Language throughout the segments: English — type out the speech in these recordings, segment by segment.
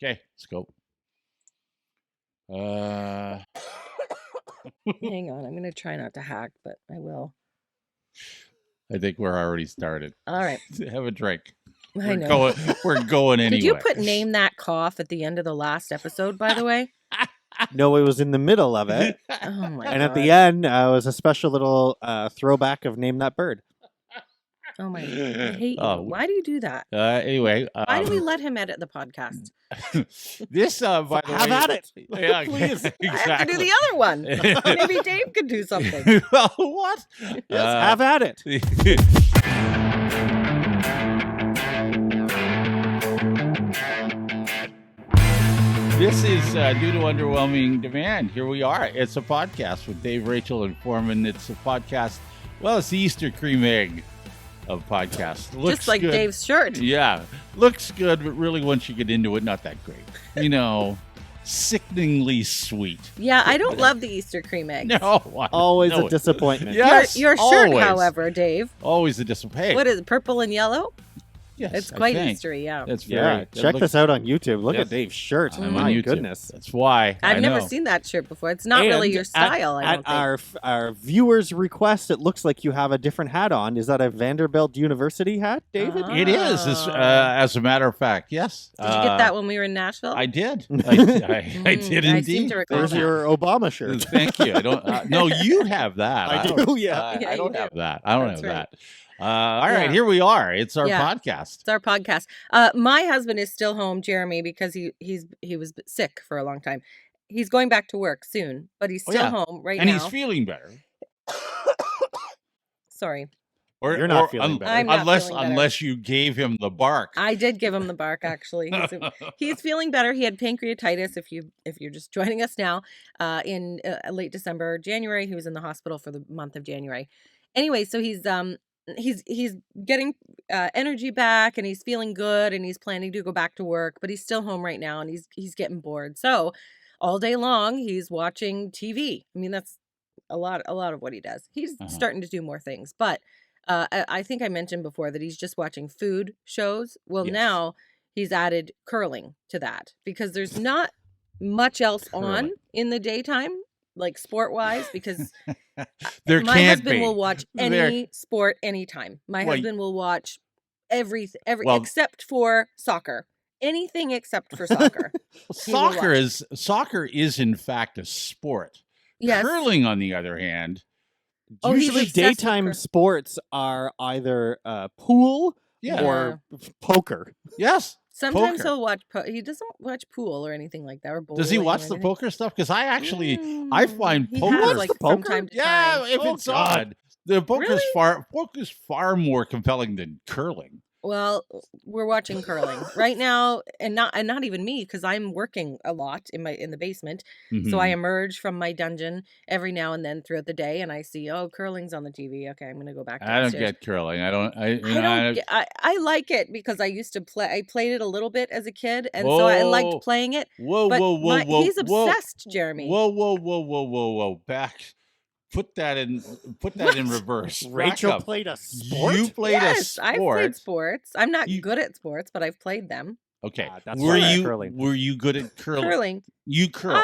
Okay, let's go. Hang on, I'm going to try not to hack, but I will. I think we're already started. All right. Have a drink. I know. We're going anyway. Did you put name that cough at the end of the last episode, by the way? No, it was in the middle of it. Oh my And God. at the end, was a special little throwback of Name That Bird. Oh my, I hate you. Oh. Why do you do that? Anyway. Why do we let him edit the podcast? This, by the way. Have at it. Yeah, Please. exactly. I have to do the other one. Maybe Dave could do something. Well, what? Have at it. This is due to underwhelming demand. Here we are. It's a podcast with Dave, Rachel, and Forman. It's a podcast. Well, it's the Easter cream egg of podcasts. Looks Just like good. Dave's shirt. Yeah, looks good, but really, once you get into it, not that great. You know, sickeningly sweet. Yeah, I don't love the Easter cream egg. No, Always no. a disappointment. Yes, Your shirt, always. however, Dave. Always a disappointment. What is it, purple and yellow? Yes, It's I quite think. Eastery, yeah. That's Yeah, very. check this out on YouTube. Look Yes. at Dave's shirt. I'm My on YouTube. goodness. That's why. I've I never know. seen that shirt before. It's not really And your style, I don't at think. our viewers' request, it looks like you have a different hat on. Is that a Vanderbilt University hat, David? Uh-huh. It is, as a matter of fact. Yes. Did you get that when we were in Nashville? I did. I did I seem indeed. to recall There's that. your Obama shirt. Thank you. I don't. No, you have that. I don't- do, yeah. Yeah, I don't you have do. that. I don't That's have right. that. All right, Yeah. here we are. It's our Yeah. podcast. It's our podcast. My husband is still home, Jeremy, because he was sick for a long time. He's going back to work soon, but he's Oh, still yeah. home right And now. he's feeling better. Sorry. Or You're not feeling better. I'm not unless feeling better. unless you gave him the bark. I did give him the bark, actually. He's feeling better. He had pancreatitis. If you're just joining us now, in late December, January, he was in the hospital for the month of January. Anyway, so he's getting energy back, and he's feeling good, and he's planning to go back to work, but he's still home right now, and he's getting bored. So all day long, he's watching TV. I mean, that's a lot of what he does. He's starting to do more things, but I think I mentioned before that he's just watching food shows. Well, Yes. now he's added curling to that because there's not much else on Curling. in the daytime, like sport-wise, because There my can't husband be. will watch any There- sport anytime. My Well, husband will watch every Well- except for soccer. Anything except for soccer. He will Soccer is in fact a sport. Yes. Curling, on the other hand, Oh, he's Usually obsessed with daytime sports are either pool yeah, or poker. yes. Sometimes Poker. he'll watch. He doesn't watch pool or anything like that. Or Does he bowling or watch the anything. poker stuff? Because I actually, I find He poker. has, like, What's the from poker? time to Yeah, time. if Oh, it's God. on. The poker's Really? poker's far more compelling than curling. Well, we're watching curling right now, and not even me, because I'm working a lot in the basement. So I Mhm. emerge from my dungeon every now and then throughout the day, and I see, oh, curling's on the TV. Okay, I'm gonna go back. I don't downstairs. get curling. I don't. I, you I know, don't. I like it because I used to play. I played it a little bit as a kid, and so I Whoa. liked playing it. Whoa, But whoa, whoa, whoa! he's whoa. obsessed, Jeremy. Whoa, whoa, whoa, whoa, whoa, whoa! Back. Put that in reverse. Back Rachel up. played a sport? You played a Yes, sport. I've played sports. I'm not You- good at sports, but I've played them. Okay. That's were why you curling. were you good at curling? Curling. You curl.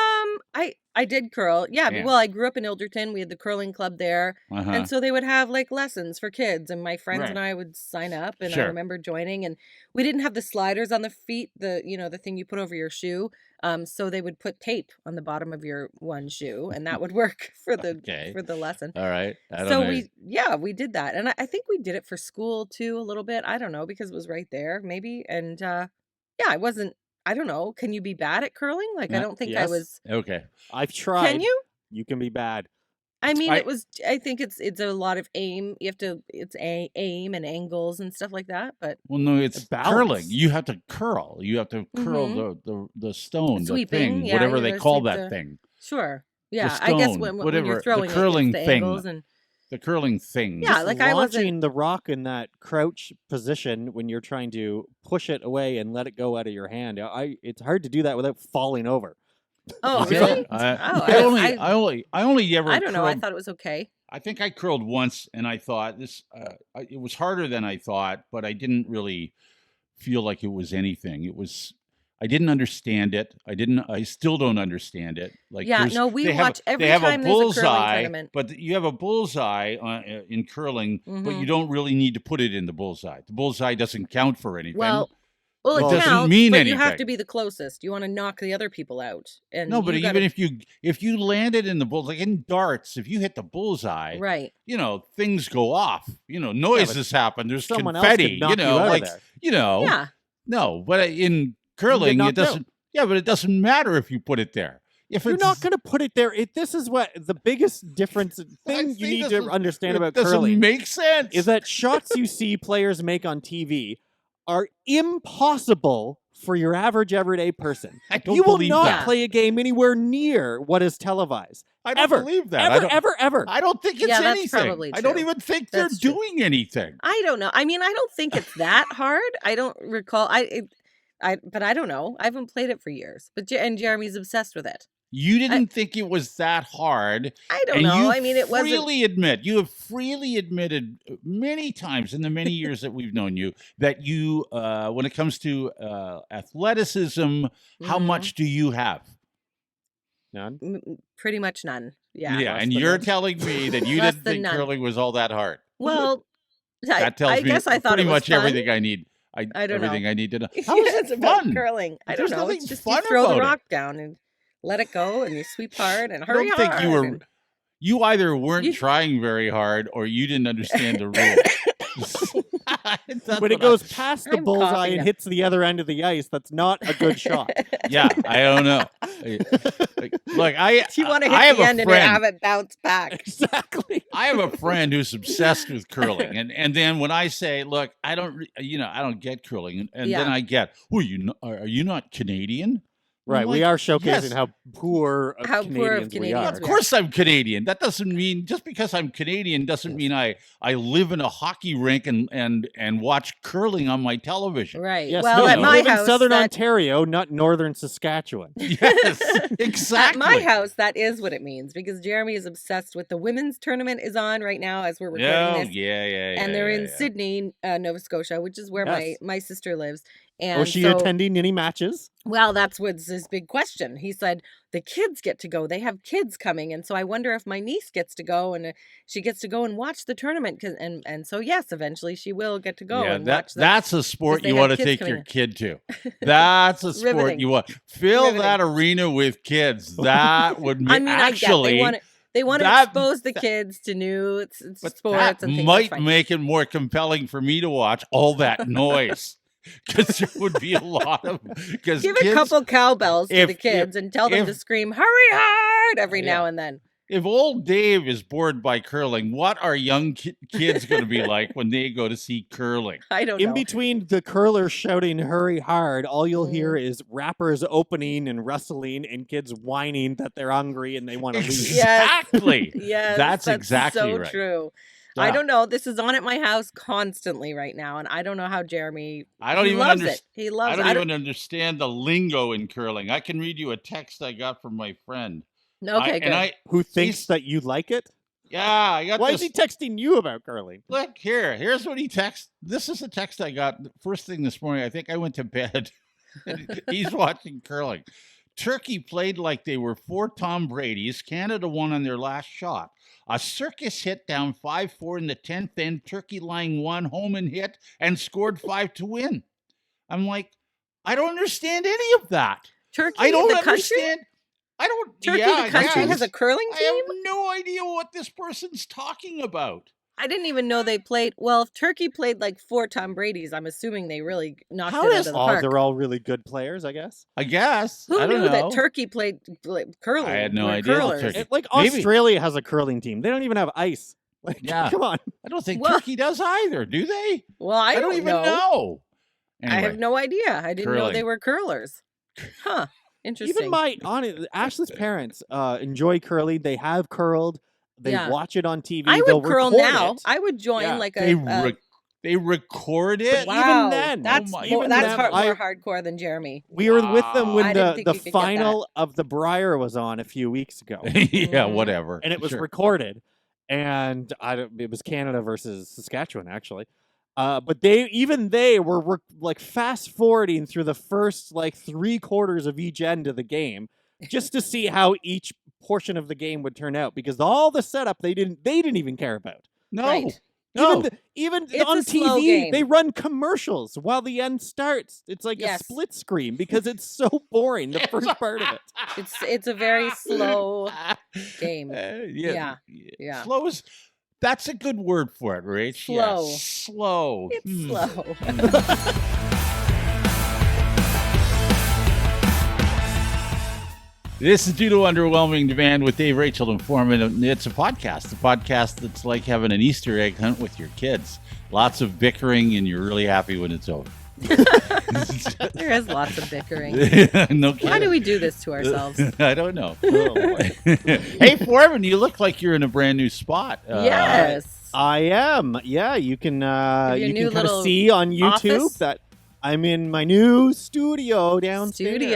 I did curl. Yeah, Yeah. well, I grew up in Ilderton. We had the curling club there. Uh-huh. And so they would have like lessons for kids, and my friends and Right. I would sign up, and I Sure. remember joining. And we didn't have the sliders on the feet, the thing you put over your shoe. So they would put tape on the bottom of your one shoe, and that would work for the Okay. for the lesson. All right. I don't So know. we did that, and I think we did it for school too a little bit. I don't know, because it was right there maybe, and I don't know. Can you be bad at curling? Like, I don't think I Yes. was. Okay. I've tried. Can you? You can be bad. I mean, I- I think it's a lot of aim. It's aim and angles and stuff like that. But Well, no, it's Balance. curling. You have to curl. You have to curl the stone, the Sweeping, thing, yeah, whatever you they gotta call sweep that the- thing. sure, yeah. I guess stone, when whatever, you're the throwing curling it's the thing. angles and The curling thing. Yeah, like I wasn't- launching the rock in that crouch position when you're trying to push it away and let it go out of your hand. It's hard to do that without falling over. Oh, Okay. really? I only ever. I don't know. I curled- thought it was okay. I think I curled once, and I thought it was harder than I thought, but I didn't really feel like it was anything. It was. I didn't understand it. I still don't understand it. Like, Yeah, no, we watch every they have time a there's a curling bullseye, tournament. but you have a bullseye in curling, but you don't really need to put it in the bullseye. The bullseye doesn't count for anything. Well, it It doesn't counts, mean but you have anything. to be the closest. You want to knock the other people out. And No, but you even gotta- if you landed in the bullseye, like in darts, if you hit the bullseye, right. things go off. Noises happen. There's someone else confetti. could knock you out of there. Yeah. No, but in curling, it knocked out. doesn't. Yeah, but it doesn't matter if you put it there. If You're it's not going to put it there. This is what the biggest difference thing you see, need this to is- understand it about doesn't curling make sense. is that shots you see players make on TV are impossible for your average everyday person. I don't You will believe not that. play a game anywhere near what is televised. I don't ever. believe that. I Ever. don't think it's Yeah, that's anything. probably I don't true. even think That's they're true. doing anything. I don't know. I mean, I don't think it's that hard. I don't recall. But I don't know. I haven't played it for years. And Jeremy's obsessed with it. You didn't think it was that hard. I don't And know. you I mean, it wasn't. you have freely admitted many times in the many years that we've known you that you, when it comes to athleticism, how Mhm. much do you have? None. Pretty much none. Yeah. Yeah, less and than you're none. telling me that you Less didn't than think none. curling was all that hard. Well, That tells I me guess I thought pretty it was much fun. everything I need. I don't know. everything I need to know. How is it's it about fun? curling. I There's don't know. nothing It's just fun you throw the about it. rock down and let it go, and you sweep hard and I hurry don't think hard. you were. and- You either weren't You- trying very hard or you didn't understand the rules. That's When it what goes past the I'm bullseye coughing and now. hits the other end of the ice, that's not a good shot. Yeah, I don't know. Look, you want to I hit have the a end and friend. have it bounce back. Exactly. I have a friend who's obsessed with curling, and then when I say, "Look, I don't, I don't get curling," and Yeah. then I get, "Well, are you not Canadian?" Right, I'm we like, are showcing yes. how poor of How poor Canadians of we Canadians are. Of course I'm Canadian. That doesn't mean just because I'm Canadian doesn't mean I live in a hockey rink and watch curling on my television. Right. Yes, well, no, at you my live house, in southern that, Ontario, not northern Saskatchewan. Yes, exactly. at my house, that is what it means because Jeremy is obsessed with the women's tournament is on right now as we're recording Oh, this. yeah. And they're in yeah. Sydney, Nova Scotia, which is where Yes. my sister lives. And Was she so, attending any matches? well, that's what's his big question. He said the kids get to go. They have kids coming, and so I wonder if my niece gets to go and she gets to go and watch the tournament. And so yes, eventually she will get to go Yeah, and watch. that's a sport they you have want to kids take coming your in. kid to. That's a sport Riveting. you want. Fill Riveting. that arena with kids. That would make I mean, actually. I get they want to that- expose the kids to new But sports that and things. might That's fine. make it more compelling for me to watch all that noise because there would be a lot of. Because Give a couple cowbells to if- the kids and tell them if- to scream "Hurry hard" every Yeah. now and then. If old Dave is bored by curling, what are young kids going to be like when they go to see curling? I don't In know. between the curlers shouting "Hurry hard," all you'll hear Mm. is rappers opening and wrestling, and kids whining that they're hungry and they want to leave. Exactly. Yes, That's exactly so right. true. I Yeah. don't know. This is on at my house constantly right now, and I don't know how Jeremy. I don't he even loves underst- it. He loves. I it. don't even understand the lingo in curling. I can read you a text I got from my friend. Okay, good. Who thinks He's- that you like it? I got Why this. is he texting you about curling? Look here. Here's what he texted. This is a text I got first thing this morning. I think I went to bed. He's watching curling. Turkey played like they were 4 Tom Brady's. Canada won on their last shot. A circus hit down 5-4 in the 10th end. Turkey line 1 home and hit and scored 5 to win. I'm like, I don't understand any of that. Turkey, I don't the country. understand. I don't. Turkey, yeah, the country yes. has a curling I team. have no idea what this person's talking about. I didn't even know they played. Well, if Turkey played like 4 Tom Brady's, I'm assuming they really knocked How it does- out of the Oh, park. they're all really good players, I guess. I guess. Who I don't knew know. that Turkey played curling? I had no Were idea that curlers. Turkey- Like Maybe. Australia has a curling team. They don't even have ice. Like, Yeah. come on. I don't think Well- Turkey does either, do they? Well, I don't even know. I have no idea. I didn't know they curling. were curlers. Huh. Interesting. Even my Ashley's parents enjoy curling. They have curled. They Yeah. watch it on TV. I They'll would curl record now. it. I would join Yeah. like They a. they record it. But Wow, even then, that's oh my- more, even that's then, more hardcore than Jeremy. We were with them Wow. when I didn't think the you could get final of the Briar was on a few weeks ago, Yeah, Mhm. whatever. and it was Sure. recorded. And it was Canada versus Saskatchewan, actually. But they were like fast forwarding through the first like 3/4 of each end of the game just to see how each portion of the game would turn out, because all the setup they didn't even care about. No. Right. No. Even It's on a slow TV, game. they run commercials while the end starts. It's like Yes. a split screen because it's so boring, the first part of it. It's a very slow game. Yeah. Yeah. Slow is, that's a good word for it, Rach. Slow. Yeah, slow. It's slow. This is due to Underwhelming Demand with Dave, Rachel, and Forman. It's a podcast that's like having an Easter egg hunt with your kids. Lots of bickering, and you're really happy when it's over. There is lots of bickering. No kidding. Why do we do this to ourselves? I don't know. Hey, Forman, you look like you're in a brand new spot. Yes. I am. Yeah, you can Your you new can kind of little see on YouTube office? that I'm in my new studio downstairs. Studio.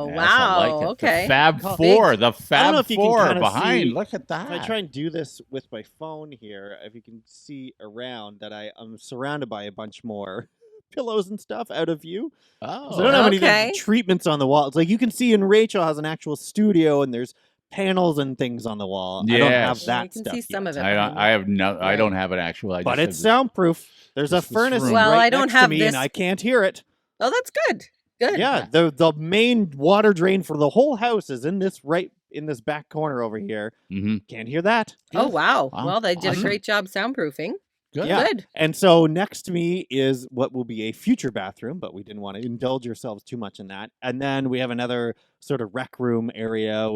Yes, Wow. I like it. Okay. The Fab Big. Four. The I don't know Fab if you can Four kinda behind. see- Look at that. If I try and do this with my phone here, if you can see around that I'm surrounded by a bunch more pillows and stuff out of view. Oh. So I don't have any Okay. like, treatments on the wall. It's like you can see in Rachel has an actual studio and there's panels and things on the wall. I don't have Yes. that You can stuff see yet. some of it. I have no. I Right. don't have an actual. I But just it's have soundproof. There's a Just this furnace room. Well, right I don't next have to me this- and I can't hear it. Oh, that's good. Good. Yeah, the main water drain for the whole house is in this back corner over here. Mhm. Can't hear that. Oh, wow. Wow. Well, they did Awesome. a great job soundproofing. Good. Yeah. Good. And so next to me is what will be a future bathroom, but we didn't want to indulge ourselves too much in that. And then we have another sort of rec room area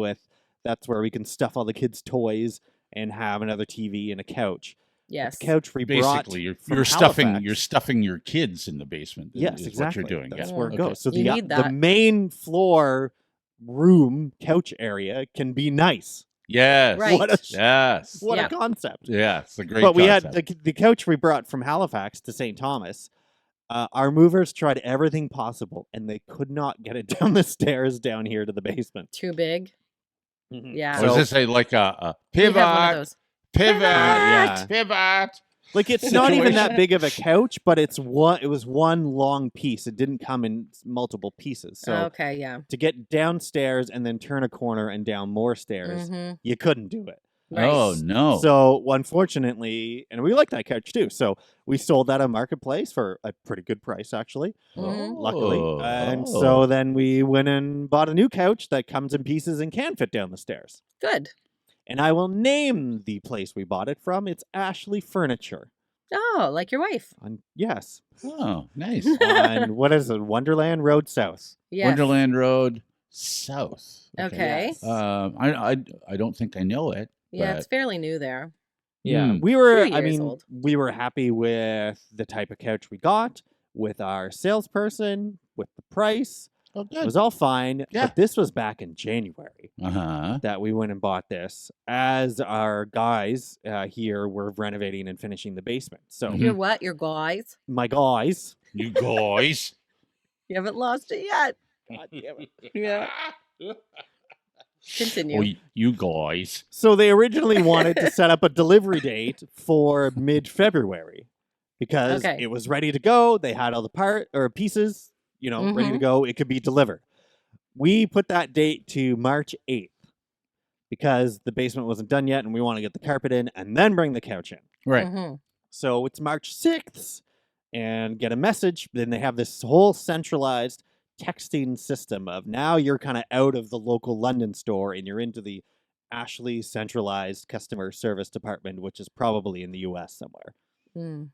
that's where we can stuff all the kids' toys and have another TV and a couch. Yes. The couch we brought Basically, from you're stuffing Halifax. your kids in the basement. Yes, is exactly. What you're doing. That's yeah. where it Okay. goes. So You the need the that. main floor room couch area can be nice. Yes. Right. What a Yes. what Yeah. a concept. Yeah. It's a great. But we concept. had the couch we brought from Halifax to St. Thomas. Our movers tried everything possible, and they could not get it down the stairs down here to the basement. Too big. Mhm. Yeah. Or is So- this like a We have one of pivot? those. Pivot. Yeah. Pivot. Like it's not even that Situation. big of a couch, but it was one long piece. It didn't come in multiple pieces. So Okay. Yeah. to get downstairs and then turn a corner and down more stairs, Mm-hmm. you couldn't do it. Oh no. So unfortunately, and we like that couch too. So we sold that on Marketplace for a pretty good price, actually. Mhm. Luckily. Oh. And so then we went and bought a new couch that comes in pieces and can fit down the stairs. Good. And I will name the place we bought it from. It's Ashley Furniture. Oh, like your wife. Yes. Oh, nice. On what is it? Wonderland Road South. Yes. Wonderland Road South. Okay. Yes. I don't think I know it. Yeah, but- it's fairly new there. Yeah. Hmm. We were, Few I years mean, old. we were happy with the type of couch we got, with our salesperson, with the price. Oh, It good. was all fine. Yeah. But this was back in January Uh-huh. that we went and bought this as our guys here were renovating and finishing the basement. So Mhm. Your what? Your guys? my guys, You guys. You haven't lost it yet. God damn it. Yeah. Continue. Oh, you guys. So they originally wanted to set up a delivery date for mid-February because Okay. it was ready to go. They had all the pieces, ready to Mhm. go. It could be delivered. We put that date to March 8th because the basement wasn't done yet and we want to get the carpet in and then bring the couch in. Right. Mhm. So it's March 6th and get a message. Then they have this whole centralized texting system of now you're kind of out of the local London store and you're into the Ashley centralized customer service department, which is probably in the US somewhere. Mm.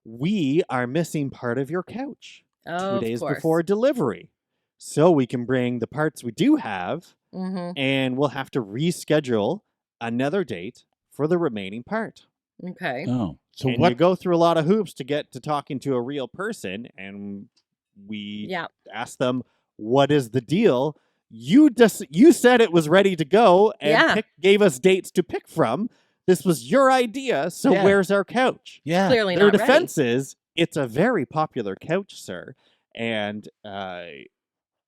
We are missing part of your couch Oh, 2 days of course. before delivery. So we can bring the parts we do have Mm-hmm. and we'll have to reschedule another date for the remaining part. Okay. Oh. So And you what? go through a lot of hoops to get to talking to a real person, and we Yeah. asked them, "What is the deal?" You said it was ready to go, and Yeah. gave us dates to pick from. This was your idea, so Yeah. where's our couch? Yeah. Clearly Their not ready. defense is it's a very popular couch, sir, and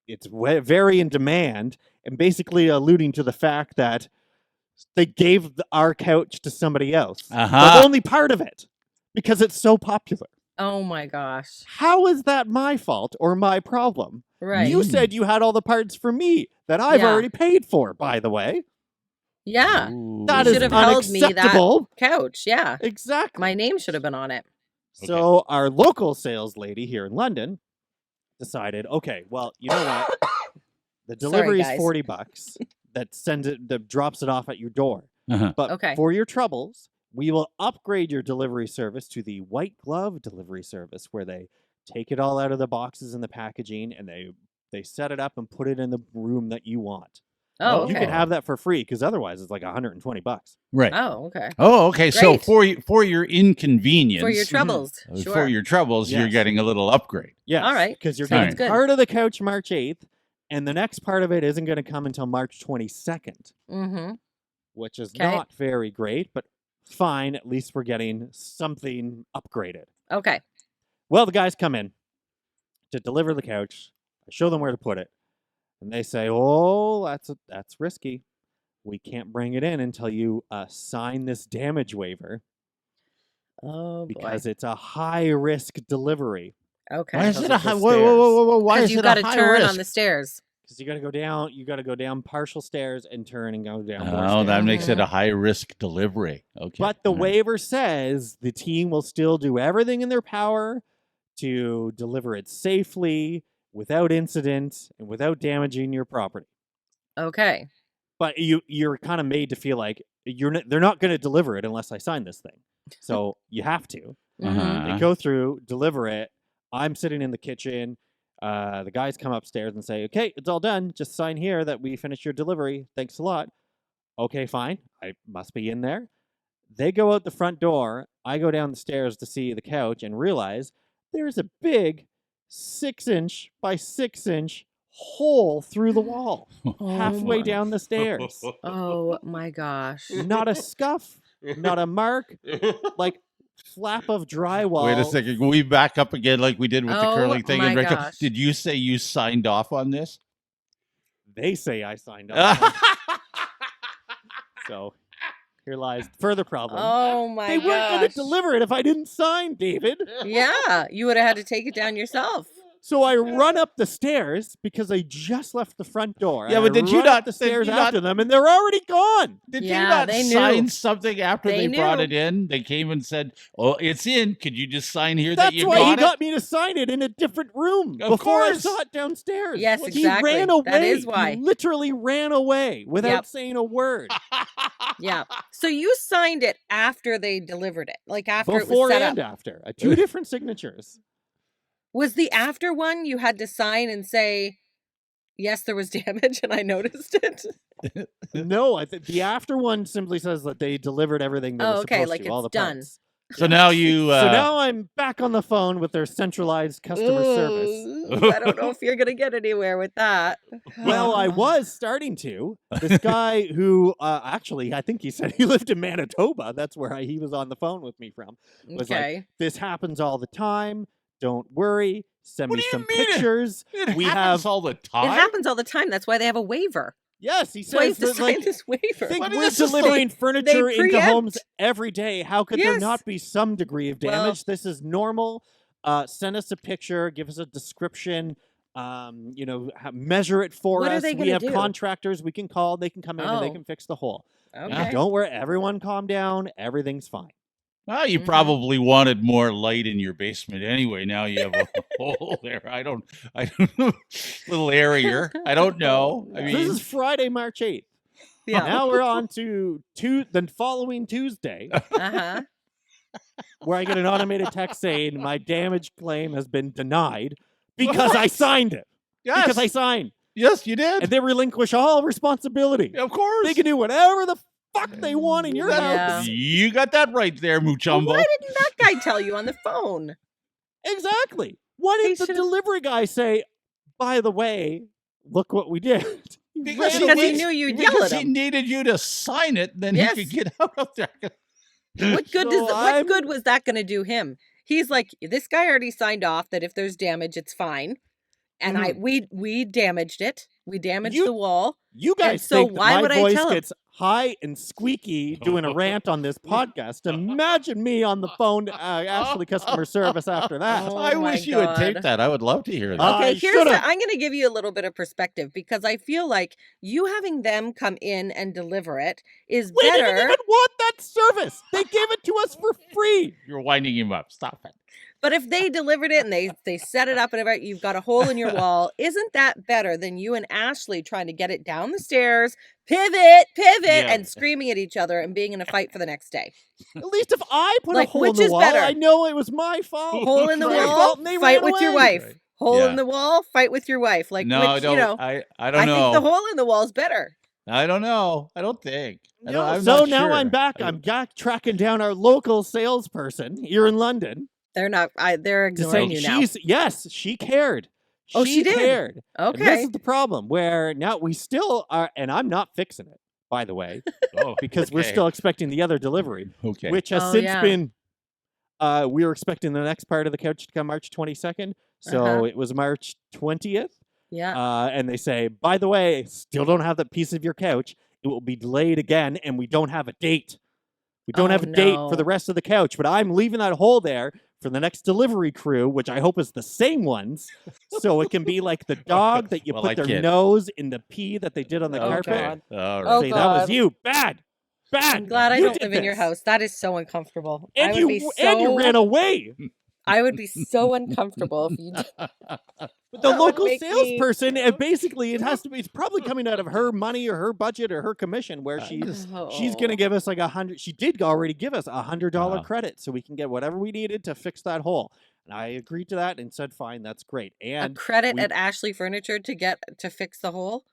it's very in demand, and basically alluding to the fact that they gave our couch to somebody else, but Uh-huh. only part of it because it's so popular. Oh my gosh. How is that my fault or my problem? Right. You said you had all the parts for me that I've Yeah. already paid for, by the way. Yeah. Ooh. That You is should have held me that unacceptable. couch. Yeah. Exactly. My name should have been on it. So our local sales lady here in London decided, okay, well, you know what? The delivery is guys. $40 that drops it off at your door. Uh-huh. But Okay. for your troubles, we will upgrade your delivery service to the white glove delivery service, where they take it all out of the boxes and the packaging and they set it up and put it in the room that you want. Oh, You okay. can have that for free, because otherwise it's like $120. Right. Oh, okay. Oh, okay. So Great. for your inconvenience, For your troubles. Mm-hmm. Sure. for your troubles, you're Yes. getting a little upgrade. Yes. All right. Because you're Sounds getting good. part of the couch March 8th, and the next part of it isn't going to come until March 22nd, Mm-hmm. which is 'Kay. not very great, but fine. At least we're getting something upgraded. Okay. Well, the guys come in to deliver the couch. I show them where to put it, and they say, "Oh, that's risky. We can't bring it in until you sign this damage waiver, Oh, because it's a high-risk delivery." Okay. Why is Because it a of the high? Whoa! Why Because is you it got a to high turn risk? on the stairs. Because you got to go down partial stairs and turn and go down more Oh, stairs. that makes it Mhm. a high risk delivery. Okay. But the All right. waiver says the team will still do everything in their power to deliver it safely, without incident, and without damaging your property. Okay. But you're kind of made to feel like they're not going to deliver it unless I sign this thing. So you have to. Mhm. They go through, deliver it. I'm sitting in the kitchen. The guys come upstairs and say, "Okay, it's all done. Just sign here that we finished your delivery. Thanks a lot." Okay, fine. I must be in there. They go out the front door. I go down the stairs to see the couch and realize there's a big 6-inch by 6-inch hole through the wall halfway my- down the stairs. Oh my gosh. Not a scuff, not a mark, like flap of drywall. Wait a second. Can we back up again like we did with the Oh curling thing? my And Rachel, gosh. did you say you signed off on this? They say I signed up. So here lies further problem. Oh my They weren't going gosh. to deliver it if I didn't sign, David. Yeah, you would have had to take it down yourself. So I run up the stairs because I just left the front door. Yeah, and but I did you run not- up the did stairs you after them, and they're already gone. Did Yeah, you not they sign knew. something after They they brought knew. it in? They came and said, "Oh, it's in. Could you just sign here That's that you why he got it?" got me to sign it in a different room Of before I course. saw it downstairs. Yes, He exactly. ran away. That is why. He literally ran away without Yep. saying a word. Yeah. So you signed it after they delivered it, like after it was Before set and up. after. Two different signatures. Was the after one you had to sign and say, yes, there was damage and I noticed it? No, I think the after one simply says that they delivered everything they Oh, were okay, supposed like to, all the it's done. parts. So now you. So now I'm back on the phone with their centralized customer service. Ooh, I don't know if you're going to get anywhere with that. Well, I was starting to. This guy who actually, I think he said he lived in Manitoba. That's where he was on the phone with me from. Was like, Okay. this happens all the time. Don't worry. Send What me do you some mean it- pictures. It we happens have- all the time. It happens all the time. That's why they have a waiver. Yes, he That's why you have says to that, sign like, this waiver. think But we're this is like- delivering furniture into preempt. homes every day. How could there Yes. not be some degree of Well- damage? This is normal. Send us a picture. Give us a description. Measure it for What are us. they We gonna have do? contractors. We can call. They can come in and they Oh. can fix the hole. Okay. Don't worry. Everyone calm down. Everything's fine. Well, you Mhm. probably wanted more light in your basement anyway. Now you have a hole there. I don't know. Little airier. I don't know. I So mean, This is Friday, March 8th. Yeah. Now we're on to the following Tuesday, Uh-huh. where I get an automated text saying my damage claim has been denied because I signed it. yes, Because I signed. yes, you did. And they relinquish all responsibility. Of course. They can do whatever the fuck they want in your Yeah. house. You got that right there, Well, Muchumbo. why didn't that guy tell you on the phone? Exactly. Why He didn't the should've- delivery guy say, by the way, look what we did? He Because ran Because away. he knew you'd yell Because at he him. needed you to sign it, then Yes. he could get out of there. What good So what good was that going to do him? He's like, this guy already signed off that if there's damage, it's fine. And we damaged it. We damaged You- the wall. You guys so think that why my would I voice tell him? gets high and squeaky doing a rant on this podcast. Imagine me on the phone to Ashley customer service after that. Oh I my wish you had God. taped that. I would love to hear that. I Okay, should've. I'm going to give you a little bit of perspective because I feel like you having them come in and deliver it is We didn't better. even want that service. They gave it to us for free. You're winding him up. Stop it. But if they delivered it and they set it up and everything, you've got a hole in your wall, isn't that better than you and Ashley trying to get it down the stairs, pivot, Yeah. and screaming at each other and being in a fight for the next day? At least if I put Like, a hole in which the is wall, better? I know it was my fault. Hole in the Their wall, fault, and they fight ran with your away. wife. Right. Hole Yeah. in the wall, fight with your wife. Like, No, which, don't, you know, I I don't know. think the hole in the wall is better. I don't know. I don't think. No, I'm so not now sure. I'm back. I'm back tracking down our local salesperson here in London They're not. They're to say ignoring you now. she cared. Oh, she did? cared. And this Okay. is the problem where now we still are, and I'm not fixing it, by the way, Oh, because we're okay. still expecting the other delivery, Okay. which has Oh, since yeah. been. We were expecting the next part of the couch to come March 22nd, so Uh-huh. it was March 20th. Yeah. And they say, by the way, still don't have that piece of your couch. It will be delayed again, and we don't have a date. We don't Oh, have a date for no. the rest of the couch, but I'm leaving that hole there for the next delivery crew, which I hope is the same ones, so it can be like the dog that you Well, I put their can't. nose in the pee that they did on the Oh, carpet. God. All right. Oh, Say, that was God. you. Bad. I'm glad I You don't did live in your this. house. That is so uncomfortable. I And would you be and you so. ran away. I would be so uncomfortable if you did. But the That would local make me- salesperson, and basically it has to be, it's probably coming out of her money or her budget or her commission where she's going to give us like $100. She did already give us $100 Wow. credit so we can get whatever we needed to fix that hole. And I agreed to that and said, fine, that's great. a And credit we- at Ashley Furniture to fix the hole.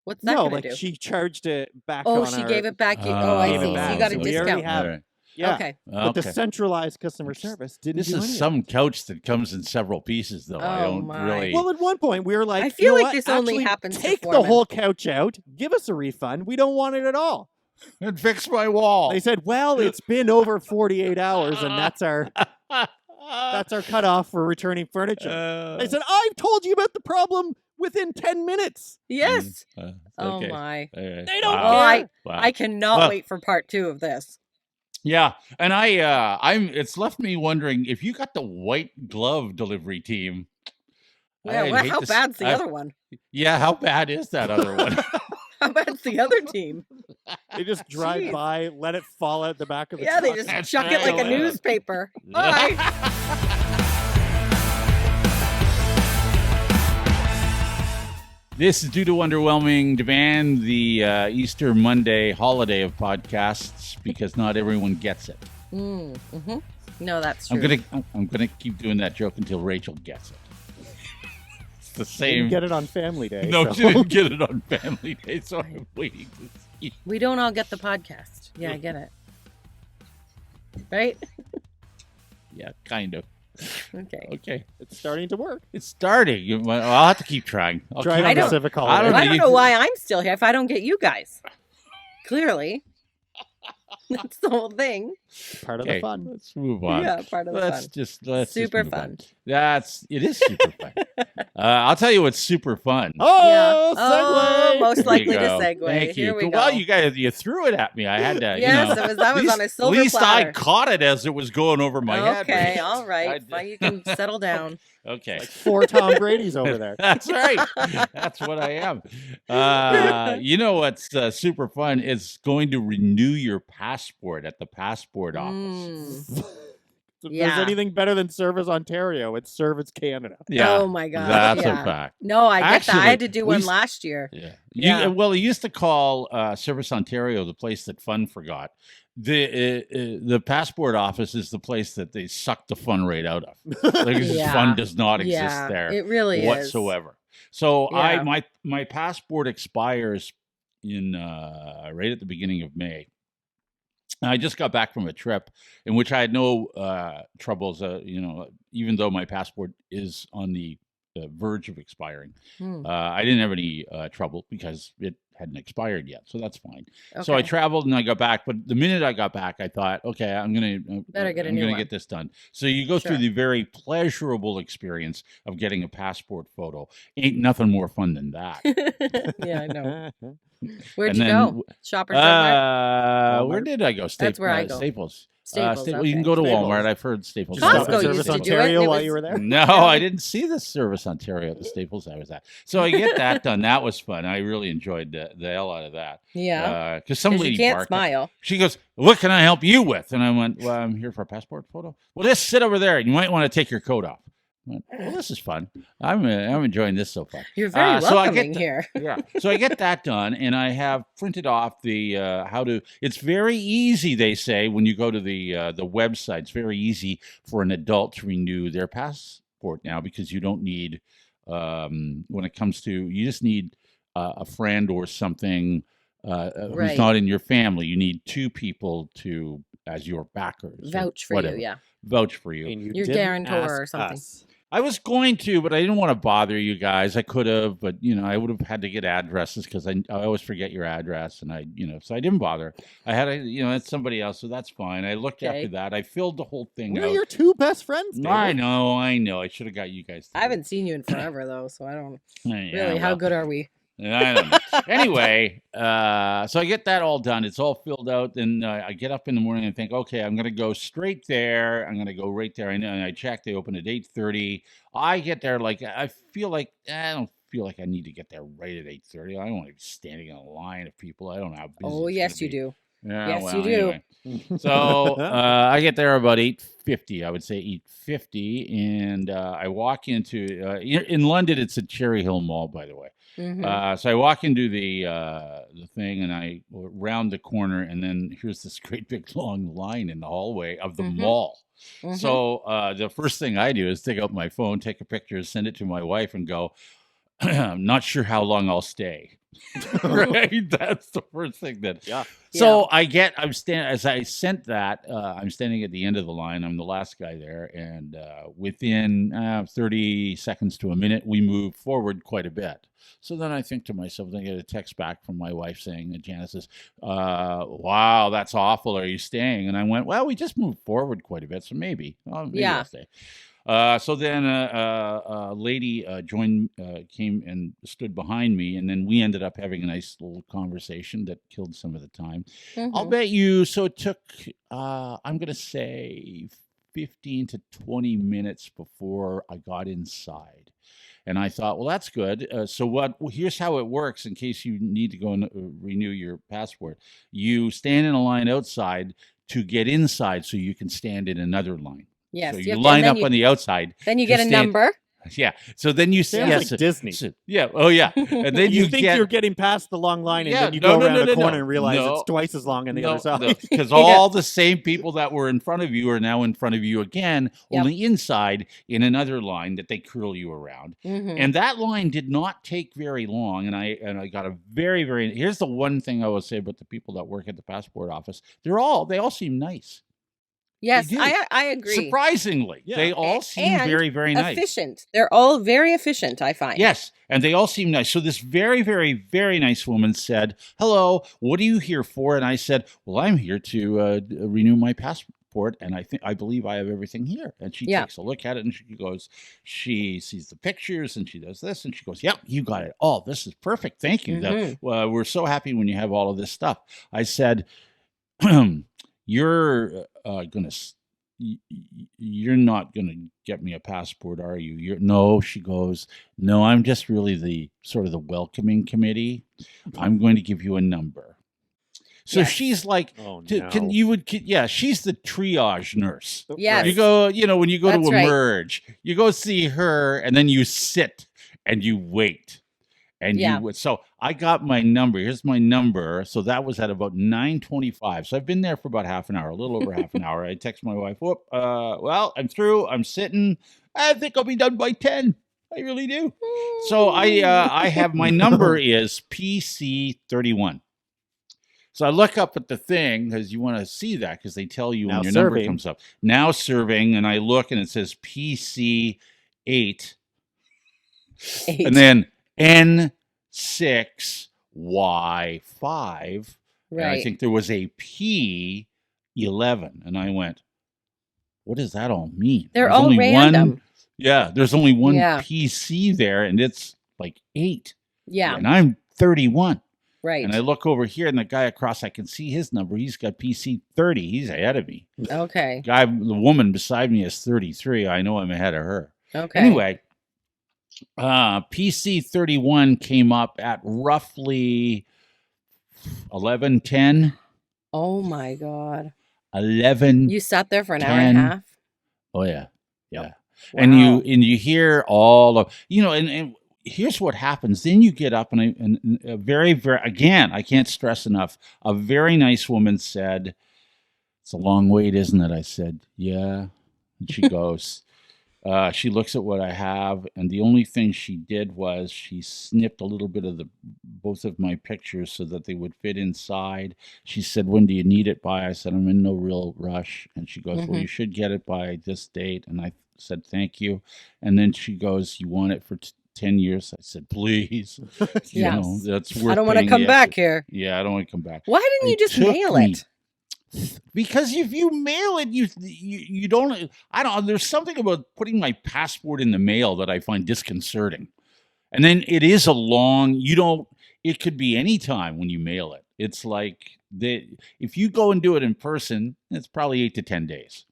What's that no, gonna like do? she charged it back Oh, on she our, gave it back. Oh, Oh, I gave see. it So back. you got a So we already discount. have- All right. Yeah. Okay. But the Okay. centralized customer service didn't This do is any of some couch that comes in several pieces, though. I Oh, don't my. really. Well, at one point we were like, I you feel know like what? this only Actually, happens to take the Forman. whole couch out, give us a refund. We don't want it at all. And fix my wall. They said, well, it's been over 48 hours, and that's our cutoff for returning furniture. They said, I've told you about the problem within 10 minutes. Yes. Oh Oh my. They don't Oh, I care. I cannot Well- wait for part 2 of this. Yeah, and it's left me wondering if you got the white glove delivery team. Yeah, I'd well, hate how to s- bad's the I- other one? Yeah, how bad is that other one? How bad's the other team? They just drive Jeez. by, let it fall out the back of the Yeah, they truck. just That's chuck it like a right. newspaper. Bye. This is due to underwhelming demand, the Easter Monday holiday of podcasts, because not everyone gets it. Mm-hmm. No, that's true. I'm gonna keep doing that joke until Rachel gets it. It's the Didn't same. get it on Family Day. No, so. she didn't get it on Family Day, so I'm waiting to see. We don't all get the podcast. Yeah, I get it. Right? Yeah, kind of. Okay. Okay, It's starting to work. it's starting. I'll have to keep trying. I'll Drive keep on the don't- Civic I Holiday. don't Well, I know. don't know why I'm still here if I don't get you guys. Clearly. That's the whole thing. Part of Okay, the fun. let's move on. Yeah, part of the Let's fun. just Super move on. fun. It is super fun. I'll tell you what's super fun. Oh, Yeah. segue! Oh, most There you likely to go. segue. Thank you. Here we Well, go. you guys, you threw it at me. I had to. Yes, you know, that was on a silver At least platter. I caught it as it was going over my head. Okay, all I right. did- Fine, you can settle down. Okay. Like 4 Tom Brady's over there. That's right. That's what I am. You know what's super fun? It's going to renew your passport at the passport office. Mm. If Yeah. there's anything better than Service Ontario, it's Service Canada. Yeah, Oh my gosh. that's yeah. a fact. No, I get that. I Actually, had to do we one s- last year. Yeah. Yeah. Well, it used to call Service Ontario the place that fun forgot. The passport office is the place that they suck the fun rate out of. Like, Yeah. fun does not exist Yeah, there it really is. whatsoever. So Yeah. my passport expires in right at the beginning of May. And I just got back from a trip in which I had no troubles. Even though my passport is on the verge of expiring, Hmm. I didn't have any trouble because it hadn't expired yet, so that's fine. So I Okay. traveled and I got back, but the minute I got back, I thought, okay, Better get a I'm new gonna one. get this done. So you go through Sure. the very pleasurable experience of getting a passport photo. Ain't nothing more fun than that. Yeah, I know. Where'd And you then, go? Shoppers Drug Mart? where Walmart? did I go? That's where I go. Staples. Staples. You can Okay. go to Staples. Walmart. I've heard Staples. Did you stop Costco at used Service to do it. Ontario It while was- you were there? No, I didn't see the Service Ontario at the Staples I was at. So I get that done. That was fun. I really enjoyed the hell out of that. Yeah. Because some 'Cause lady you can't barked. smile. She goes, "What can I help you with?" And I went, "Well, I'm here for a passport photo." "Well, just sit over there, and you might want to take your coat off." I went, "Well, this is fun. I'm enjoying this so far." You're very so I get welcoming the- here. Yeah. So I get that done, and I have printed off the how to. It's very easy, they say, when you go to the website. It's very easy for an adult to renew their passport now because you don't need. When it comes to, you just need a friend or something who's Right. not in your family. You need two people as your backers. or Vouch for whatever. you, yeah. Vouch for you. And you Your didn't guarantor ask or something. us. I was going to, but I didn't want to bother you guys. I could have, but I would have had to get addresses because I always forget your address, and so I didn't bother. I had it's somebody else, so that's fine. I looked Okay. after that. I filled the whole thing We're out. your two best friends, David. I know. I should have got you guys. I haven't seen you in forever though, so I don't Yeah, really. How well, good are we? I don't know. Anyway, so I get that all done. It's all filled out. Then I get up in the morning and think, okay, I'm going to go straight there. I'm going to go right there. And I check. They open at 8:30. I get there I feel like I don't feel like I need to get there right at 8:30. I don't want to be standing in a line of people. I don't know how busy. Oh, it's yes, gonna you be. do. Yeah, Yes, well, you do. anyway. So I get there about 8:50. I would say 8:50, and I walk into in London. It's at Cherry Hill Mall, by the way. Mhm. So I walk into the thing, and I round the corner, and then here's this great big long line in the hallway of the Mhm. mall. Mhm. So the first thing I do is take out my phone, take a picture, send it to my wife, and go, "I'm not sure how long I'll stay." Right? That's the first thing that. Yeah. So I'm standing as I sent that. I'm standing at the end of the line. I'm the last guy there, and within 30 seconds to a minute, we move forward quite a bit. So then I think to myself, then I get a text back from my wife saying, Janice says, "Wow, that's awful. Are you staying?" And I went, "Well, we just moved forward quite a bit, so maybe Yeah. I'll stay." So then a lady came and stood behind me, and then we ended up having a nice little conversation that killed some of the time. I'll Mhm. bet you, so it took, I'm going to say 15 to 20 minutes before I got inside. And I thought, well, that's good. Here's how it works in case you need to go and renew your passport. You stand in a line outside to get inside so you can stand in another line. Yes. So you you have to- line and then up on the outside. Then you to get a stand- number. Yeah. So then you Sounds yes, like Disney. yeah. Oh yeah. And then You think get you're getting past the long line, and Yeah, then you no, go no, around no, the no, corner no. and realize No. it's twice as long on the other side. Because all the same people that were in front of you are now in front of you again, Yep. only inside in another line that they curl you around. Mhm. And that line did not take very long. And I got a very, very. Here's the one thing I will say about the people that work at the passport office: they all seem nice. Yes, do. I agree. Surprisingly, Yeah. they all seem And very, very nice. Efficient. They're all very efficient, I find. Yes, and they all seem nice. So this very, very, very nice woman said, "Hello, what are you here for?" And I said, "Well, I'm here to renew my passport, and I believe I have everything here." And she Yeah. takes a look at it, and she sees the pictures, and she does this, and she goes, "Yep, you got it. Oh, this is perfect. Thank you. Mhm. We're so happy when you have all of this stuff." I said, "You're you're not gonna get me a passport, are you?" No, she goes, "No, I'm just really the sort of the welcoming committee. I'm going to give you a number." So Yes. she's like, Oh can no. yeah, she's the triage nurse. Yes. You go, when you go That's to right. emerge, you go see her, and then you sit and you wait. And Yeah. so I got my number. Here's my number. So that was at about 9:25. So I've been there for about half an hour, a little over half an hour. I text my wife, well, I'm through. I'm sitting. I think I'll be done by 10. I really do. So I have my number is PC31. So I look up at the thing because you want to see that because they tell you when Now your number serving. comes up. Now serving, and I look and it says PC8. Eight. And then N6 Y5, and I Right. think there was a P11, and I went, what does that all mean? They're There's all only random. one. Yeah, there's only one Yeah. PC there, and it's like 8. Yeah. And I'm 31. Right. And I look over here, and the guy across, I can see his number. He's got PC 30. He's ahead of me. Okay. The woman beside me is 33. I know I'm ahead of her. Okay. Anyway, PC 31 came up at roughly 11:10. Oh my God. 11. You sat there for an hour and a 10. half? Oh yeah, yeah. Yep. And Wow. you hear all of and here's what happens. Then you get up and a very again, I can't stress enough. A very nice woman said, "It's a long wait, isn't it?" I said, "Yeah." And she goes, she looks at what I have, and the only thing she did was she snipped a little bit of both of my pictures so that they would fit inside. She said, "When do you need it by?" I said, "I'm in no real rush." And she goes, "Well, you should get it by this date." And I said, "Thank you." And then she goes, "You want it for 10 years?" I said, "Please." Yes. That's worth I don't want to paying come the back extra- here. Yeah, I don't want to come back. Why didn't you It just took mail me- it? Because if you mail it, you don't. I don't. There's something about putting my passport in the mail that I find disconcerting. And then it is a long. You don't. It could be any time when you mail it. It's like if you go and do it in person, it's probably 8 to 10 days,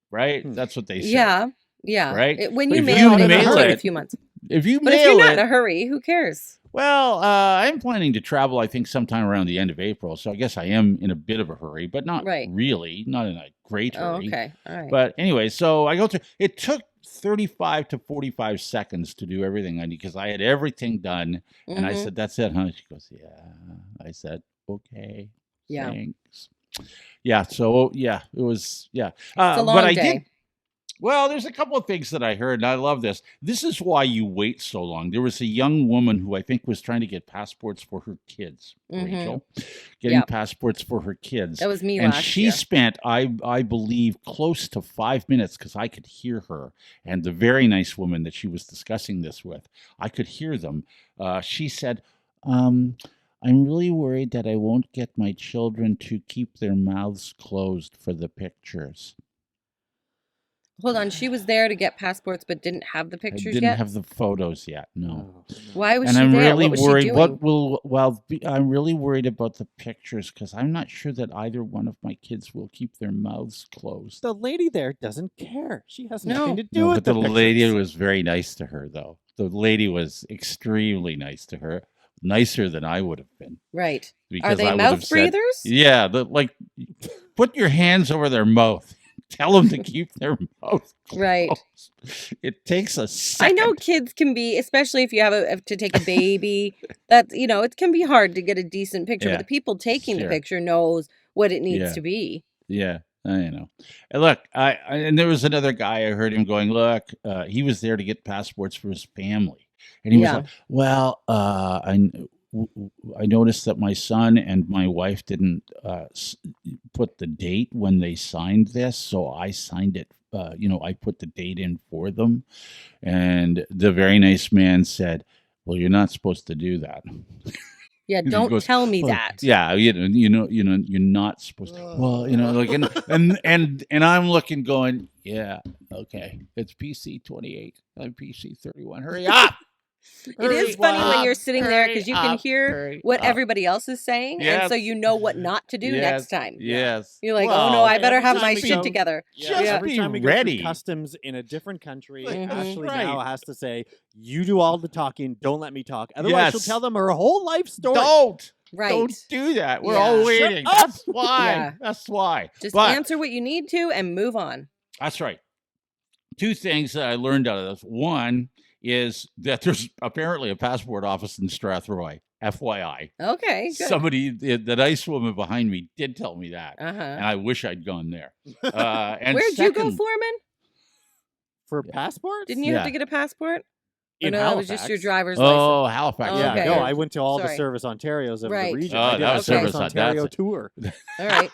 right? That's what they say. Yeah. Yeah. Right? When But you if mail you it, mail it'll take a it- few months. If you But if mail you're not it, in a hurry, who cares? well, I'm planning to travel, I think, sometime around the end of April. So I guess I am in a bit of a hurry, but not Right. really, not in a great Oh, hurry. okay. All right. But anyway, so I go through. It took 35 to 45 seconds to do everything I need because I had everything done. And I Mhm. said, "That's it, huh?" She goes, "Yeah." I said, "Okay, Yeah. thanks." Yeah. So yeah, it was yeah. It's a long but I day. did. Well, there's a couple of things that I heard, and I love this. This is why you wait so long. There was a young woman who I think was trying to get passports for her kids, Rachel, getting Yep. passports for her kids. That was me And last she year. spent, I believe, close to 5 minutes because I could hear her and the very nice woman that she was discussing this with. I could hear them. She said, "I'm really worried that I won't get my children to keep their mouths closed for the pictures." Hold on. She was there to get passports, but didn't have the I pictures didn't yet. have the photos yet. No. Oh, no. Why was And she I'm there? really What was she worried. doing? What will? Well, I'm really worried about the pictures because I'm not sure that either one of my kids will keep their mouths closed. The lady there doesn't care. She has No. nothing to do No, with but the pictures. lady was very nice to her, though. The lady was extremely nice to her, nicer than I would have been. Right. Are Because they I would mouth have said, breathers? yeah, put your hands over their mouth. Tell them to keep their mouth closed. Right. It takes a I second. know kids can be, especially if you have to take a baby. That it can be hard to get a decent picture. Yeah, But the people taking the sure. picture knows what it needs Yeah. to be. Yeah, I know. And look, and there was another guy. I heard him going. Look, he was there to get passports for his family, and he was Yeah. like, "Well, I noticed that my son and my wife didn't put the date when they signed this, so I signed it. I put the date in for them." And the very nice man said, "Well, you're not supposed to do that." Yeah. He Don't goes, tell me "Well, that. yeah, you're not supposed to." Well, like, and I'm looking, going, "Yeah, okay, it's PC 28, I'm PC 31. Hurry up!" It is funny when you're sitting there because you can hear Hurry what up. everybody else is saying, and so Yes. you know what not to do next time. Yes. You're like, oh Well, no, I better every have time my we shit go- together. Yeah, Just every be time we go ready. through customs in a different country, Mhm. Ashley Right. now has to say, "You do all the talking. Don't let me talk." Otherwise, she'll Yes. tell them her whole life story. Don't Right. do that. We're Yeah. all Shut waiting. up. That's why. Yeah. That's why. Just But answer what you need to and move on. that's right. Two things that I learned out of this. One is that there's apparently a passport office in Strathroy. FYI. Okay, good. Somebody, the nice woman behind me, did tell me that, and Uh-huh. I wish I'd gone there. And Where'd you go, second- Forman? For passports? Didn't you have Yeah. to get a passport? in no, Halifax. that was just your driver's license. Oh, Halifax. Oh, Yeah, okay. no, I went to all the Sorry. Service Ontarios of Right. the region. Oh, I did that a was Service Service Ontario that's- tour. All right.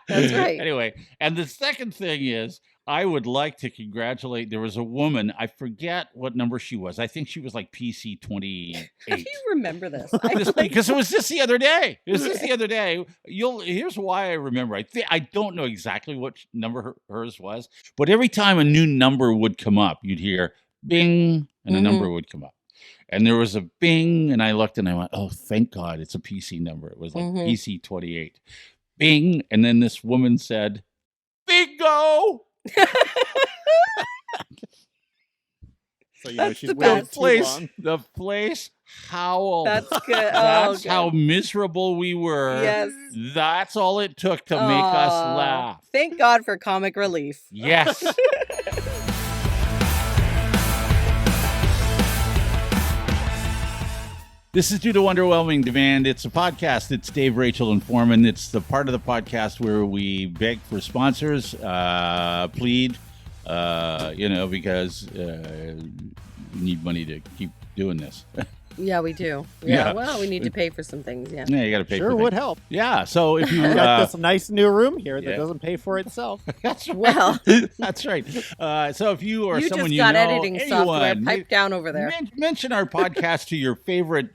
That's right. Anyway, and the second thing is, I would like to congratulate. There was a woman. I forget what number she was. I think she was like PC 28. How do you remember this? Because it was just the other day. It was just the other day. Here's why I remember. I don't know exactly what number hers was, but every time a new number would come up, you'd hear bing, and a number would come up. And there was a bing, and I looked and I went, "Oh, thank God, it's a PC number." It was like PC 28. Bing, and then this woman said, "Bingo!" So you know That's she's the waited best. too long. The place howled. That's good. That's Oh, how good. miserable we were. Yes. That's all it took to make us Aw. laugh. Thank God for comic relief. Yes. This is Due to Underwhelming Demand. It's a podcast. It's Dave, Rachel, and Forman. It's the part of the podcast where we beg for sponsors, plead, because we need money to keep doing this. Yeah, we do. Yeah. Yeah. Well, we need to pay for some things. Yeah. Yeah, you got to pay Sure for would things. help. Yeah, so if you... We got this nice new room here that yeah. doesn't pay for itself. That's right. Well, That's right. So if you or you someone just you got know, editing software. anyone, Pipe down over there. mention our podcast to your favorite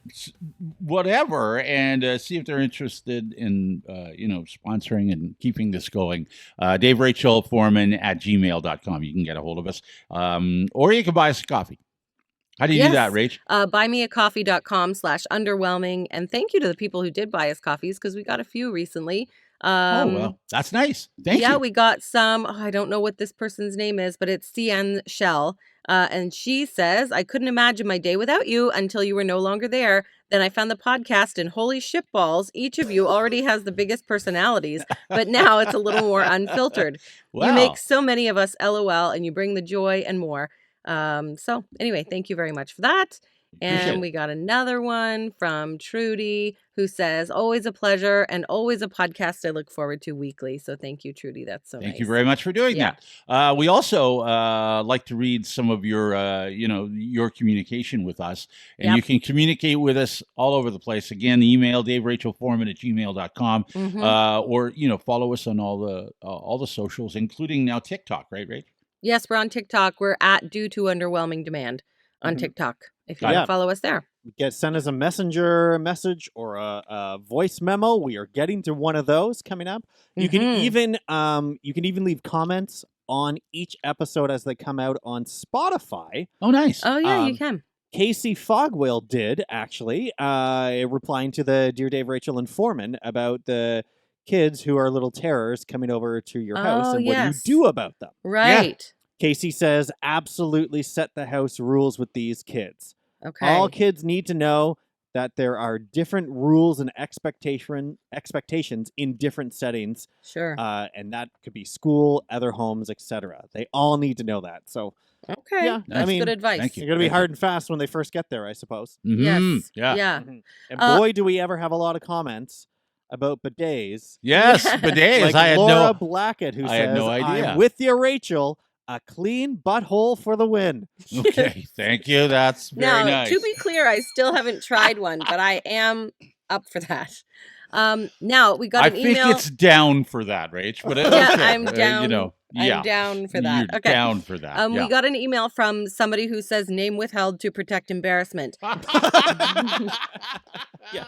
whatever, and see if they're interested in sponsoring and keeping this going. Dave Rachel Forman at gmail.com. You can get a hold of us, or you can buy us a coffee. How do you do that, Rach? Buymeacoffee.com/underwhelming. And thank you to the people who did buy us coffees, because we got a few recently. That's nice. Thank you. Yeah, we got some. I don't know what this person's name is, but it's CN Shell. And she says, "I couldn't imagine my day without you until you were no longer there. Then I found the podcast, and holy shitballs, each of you already has the biggest personalities, but now it's a little more unfiltered. Wow. You make so many of us LOL, and you bring the joy and more." So anyway, thank you very much for that. Appreciate And it. we got another one from Trudy, who says, "Always a pleasure and always a podcast I look forward to weekly." So thank you, Trudy. That's so nice. Thank you very much for doing Yeah. that. We also like to read some of your communication with us, and Yep. you can communicate with us all over the place. Again, email DaveRachelForman@gmail.com, or follow us on all the socials, including now TikTok. Right, Rach? Yes, we're on TikTok. We're at Due to Underwhelming Demand on TikTok. If you want Yeah. to follow us there. Send us a messenger message or a voice memo. We are getting to one of those coming up. You can even leave comments on each episode as they come out on Spotify. Oh, nice. Oh yeah, you can. Casey Fogwell did actually, replying to the Dear Dave, Rachel, and Forman about the kids who are little terrors coming over to your house Oh, and what yes. do you do about them. Right. Casey says, absolutely set the house rules with these kids. Okay. All kids need to know that there are different rules and expectations in different settings, Sure. and that could be school, other homes, etc. They all need to know that. So, Okay. yeah, That's good advice. thank you. you're going to be hard and fast when they first get there, I suppose. Mhm. Yes. Yeah. Yeah. And boy, do we ever have a lot of comments about bidets. Yes, bidets. Like I had Laura no. Blackett, who I says, had no idea. "I'm with you, Rachel. A clean butthole for the win." Okay, thank you. That's very Now, nice. to be clear, I still haven't tried one, but I am up for that. Now we got I an email. think it's down for that, Rach. But it's Yeah, okay. I'm down. yeah, I'm down for that. You're Okay. down for that. We got an email from somebody who says name withheld to protect embarrassment. Yes.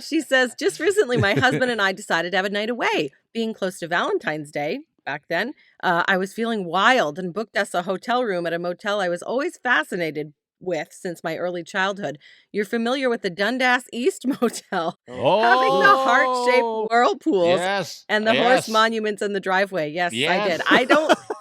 She says, just recently my husband and I decided to have a night away. Being close to Valentine's Day back then, I was feeling wild and booked us a hotel room at a motel I was always fascinated with since my early childhood. You're familiar with the Dundas East Motel, having the heart-shaped whirlpools Yes, and the horse monuments in the driveway. Yes, I did.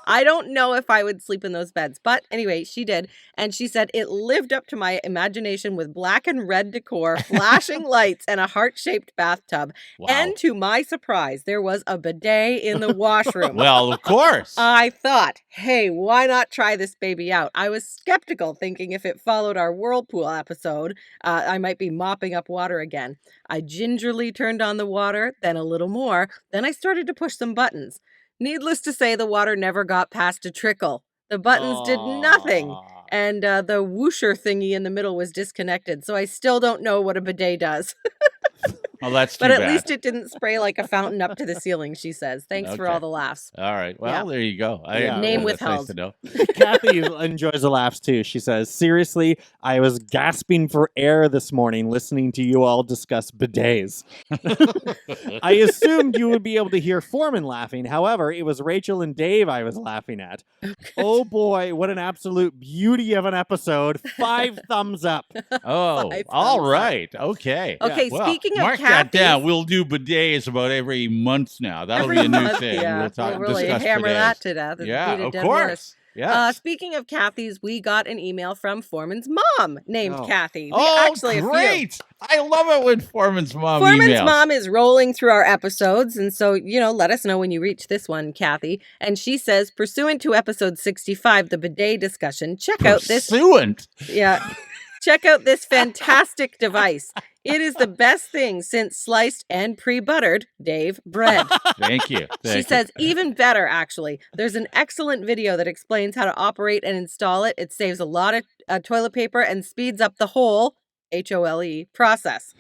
I don't know if I would sleep in those beds, but anyway, she did. And she said it lived up to my imagination with black and red decor, flashing lights, and a heart-shaped bathtub. Wow. And to my surprise, there was a bidet in the washroom. Well, of course. I thought, hey, why not try this baby out? I was skeptical, thinking if it followed our whirlpool episode, I might be mopping up water again. I gingerly turned on the water, then a little more. Then I started to push some buttons. Needless to say, the water never got past a trickle. The buttons did nothing. and the whoosher thingy in the middle was disconnected. So I still don't know what a bidet does. Oh, that's too But at bad. least it didn't spray like a fountain up to the ceiling, she says. Thanks for Okay. all the laughs. All right. Well, there you go. Name that's nice withheld. to know. Kathy enjoys the laughs too. She says, seriously, I was gasping for air this morning listening to you all discuss bidets. I assumed you would be able to hear Forman laughing. However, it was Rachel and Dave I was laughing at. Oh boy, what an absolute beauty of an episode. 5 thumbs up. Oh, 5 all thumbs up. right. Okay. Okay, Well, speaking of mark that Kathy's- down. We'll do bidets about every month now. That'll be a new thing. Yeah, We'll really discuss hammer bidets. that to death. and Yeah, beat a of dead course. horse. Yes. Speaking of Kathy's, we got an email from Foreman's mom named Oh. Kathy. Oh, great. I love it when Foreman's mom Foreman's emails. mom is rolling through our episodes, and so, let us know when you reach this one, Kathy. And she says, pursuant to episode 65, the bidet discussion, check out this fantastic device. It is the best thing since sliced and pre-buttered Dave bread. Thank you. She says, even better, actually. There's an excellent video that explains how to operate and install it. It saves a lot of toilet paper and speeds up the whole, HOLE, process.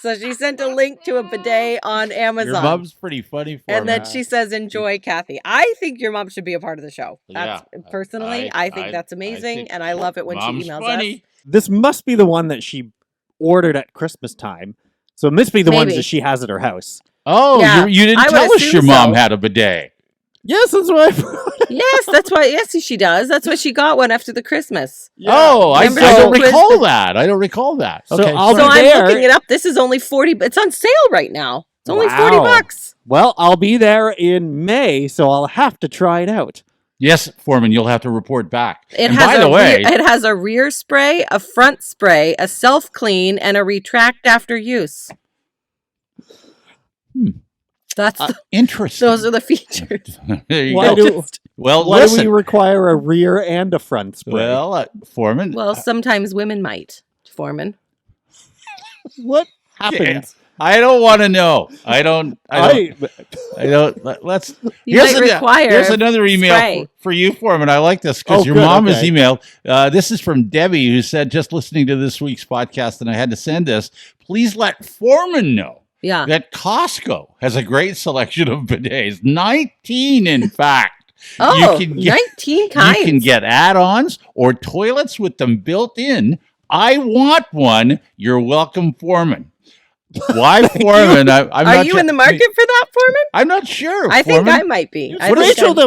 So she sent a link to a bidet on Amazon. Your mom's pretty funny for And me. then she says, enjoy, Kathy. I think your mom should be a part of the show. That's Yeah. personally, I think that's amazing. think And I love it when she Mom's emails funny. us. This must be the one that she ordered at Christmas time. So it must be the ones Maybe. that she has at her house. Oh, Yeah, you didn't I would tell us assume your mom so. had a bidet. Yes, that's what I brought. Yes, that's why. Yes, she does. That's why she got one after the Christmas. Oh, I Remember don't the quiz recall that. I don't recall that. So Okay, I'll So be sorry. I'm there. looking it up. This is only 40. It's on sale right now. It's only Wow. $40. Well, I'll be there in May, so I'll have to try it out. Yes, Foreman, you'll have to report back. It And has by the way, it has a rear spray, a front spray, a self clean, and a retract after use. That's interesting. those are the features. There you Why go. do Well, why do we listen. require a rear and a front spray? Well, Foreman. Well, sometimes women might, Foreman. What happens? I don't want to know. I don't. Let's. You might require Here's another email spray. for you, Foreman. I like this because Oh, your good, mom has okay. emailed. This is from Debbie, who said, just listening to this week's podcast, and I had to send this. Please let Foreman know Yeah. that Costco has a great selection of bidets. 19, in fact. Oh, you can get, 19 kinds. You can get add-ons or toilets with them built in. I want one. You're welcome, Foreman. Why Foreman? I'm Are not you sure. in the market for that, Foreman? I'm not sure. I think Foreman. I might be. I But think Rachel,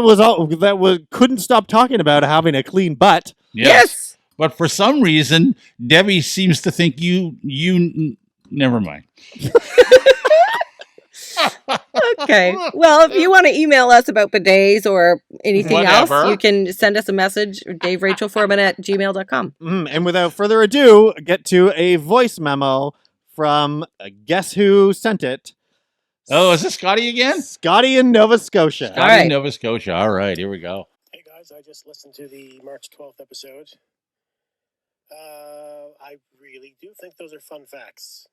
I'm- couldn't stop talking about having a clean butt. Yes. But for some reason, Debbie seems to think you. Never mind. Okay. Well, if you want to email us about bidets or anything Whatever. else, you can send us a message, daverachelforeman@gmail.com. And without further ado, get to a voice memo from guess who sent it? Oh, is this Scotty again? Scotty in Nova Scotia. Scotty, All right. Nova Scotia. All right, here we go. Hey guys, I just listened to the March 12th episode. I really do think those are fun facts.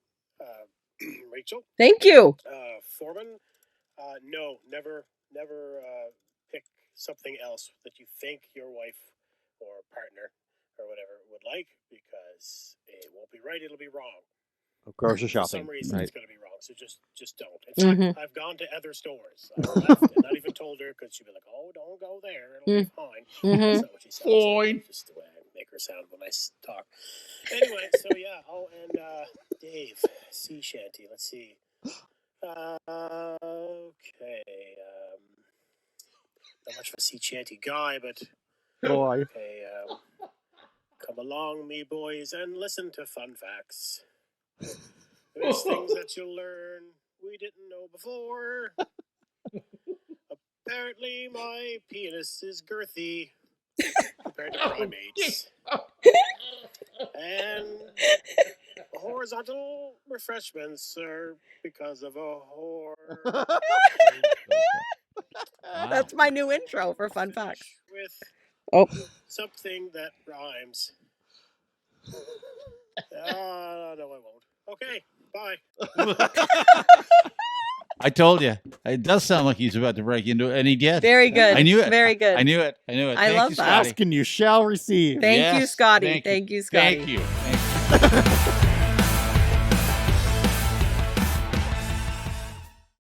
Rachel, Thank you. Foreman, no, never pick something else that you think your wife or partner or whatever would like, because it won't be right, it'll be wrong. Grocery For shopping. some reason Right. it's going to be wrong, so just don't. In fact, I've gone to other stores. I've left and not even told her, because she'd be like, oh, don't go there, it'll be fine. Mhm. That's not what she sounds Fine. like, just the way I make her sound when I talk. Anyway, so yeah, and Dave, sea shanty, let's see. Okay, not much of a sea shanty guy, but Boy. okay, come along, me boys, and listen to fun facts. There's things that you'll learn we didn't know before. Apparently, my penis is girthy compared to primates. And horizontal refreshments are because of a whore. That's my new intro for Fun Facts. With Oh. something that rhymes. No, I won't. Okay, bye. I told you. It does sound like he's about to break into it, and he did. Very good. I knew it. Very good. I knew it. I knew it. I Thank love you, that. Scotty. Ask and you shall receive. Thank you, Yes, Scotty. Thank you, Scotty. Thank you.